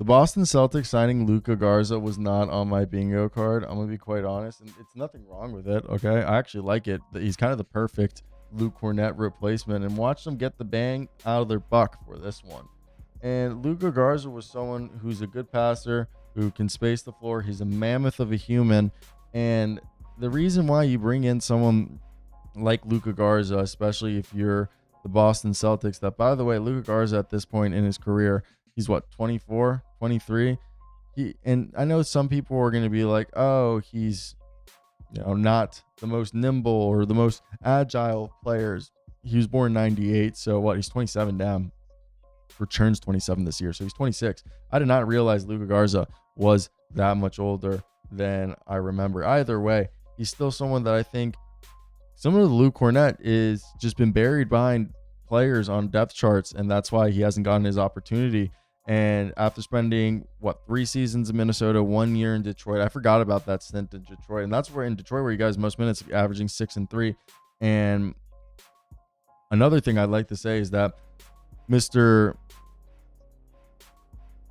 The Boston Celtics signing Luka Garza was not on my bingo card. I'm gonna be quite honest, and it's nothing wrong with it. Okay, I actually like it. He's kind of the perfect Luke Cornett replacement, and watch them get the bang out of their buck for this one. And Luka Garza was someone who's a good passer, who can space the floor. He's a mammoth of a human, and the reason why you bring in someone like Luka Garza, especially if you're the Boston Celtics, that by the way, Luka Garza at this point in his career, he's what, 24, 23. And I know some people are going to be like, oh, he's not the most nimble or the most agile players. He was born 98, so what, he's 27 down. Returns 27 this year, so he's 26. I did not realize Luka Garza was that much older than I remember. Either way, he's still someone that I think similar to Luke Cornett is just been buried behind players on depth charts, and that's why he hasn't gotten his opportunity. And after spending 3 seasons in Minnesota, 1 year in Detroit, I forgot about that stint in Detroit, and that's where in Detroit where you guys most minutes, averaging 6 and 3. And another thing I'd like to say is that Mr.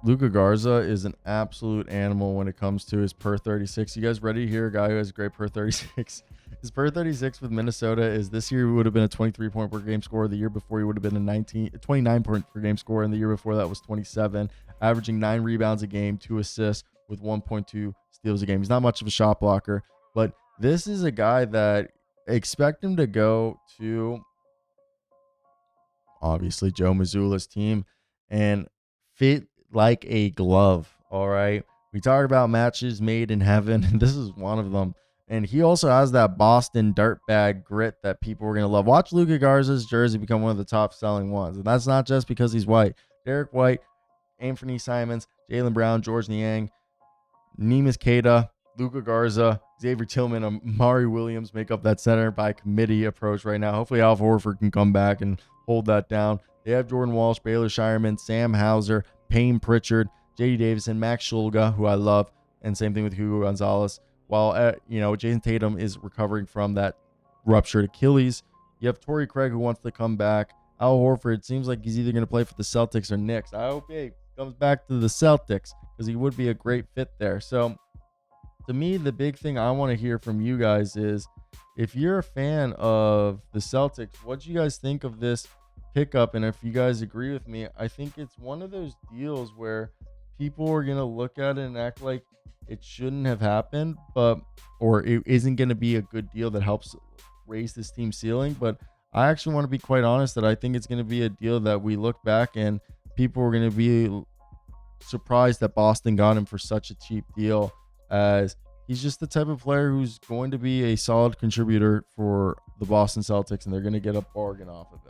Luka Garza is an absolute animal when it comes to his per 36. You guys ready to hear a guy who has a great per 36? His per 36 with Minnesota is this year he would have been a 23-point per game scorer. The year before he would have been a 29-point per game scorer, and the year before that was 27, averaging 9 rebounds a game, 2 assists with 1.2 steals a game. He's not much of a shot blocker, but this is a guy that expect him to go to obviously Joe Mazzulla's team and fit like a glove. All right. We talk about matches made in heaven, and this is one of them. And he also has that Boston dirtbag grit that people are going to love. Watch Luka Garza's jersey become one of the top selling ones. And that's not just because he's white. Derek White, Anthony Simons, Jaylen Brown, George Niang, Neemias Queta, Luka Garza, Xavier Tillman, Amari Williams make up that center by committee approach right now. Hopefully Al Horford can come back and hold that down. They have Jordan Walsh, Baylor Shireman, Sam Hauser, Payne Pritchard, J.D. Davison, Max Shulga, who I love, and same thing with Hugo Gonzalez. While, Jason Tatum is recovering from that ruptured Achilles. You have Torrey Craig, who wants to come back. Al Horford seems like he's either going to play for the Celtics or Knicks. I hope he comes back to the Celtics because he would be a great fit there. So, to me, the big thing I want to hear from you guys is if you're a fan of the Celtics, what do you guys think of this pickup? And if you guys agree with me, I think it's one of those deals where people are going to look at it and act like it shouldn't have happened, or it isn't going to be a good deal that helps raise this team ceiling. But I actually want to be quite honest that I think it's going to be a deal that we look back and people are going to be surprised that Boston got him for such a cheap deal, as he's just the type of player who's going to be a solid contributor for the Boston Celtics, and they're going to get a bargain off of it.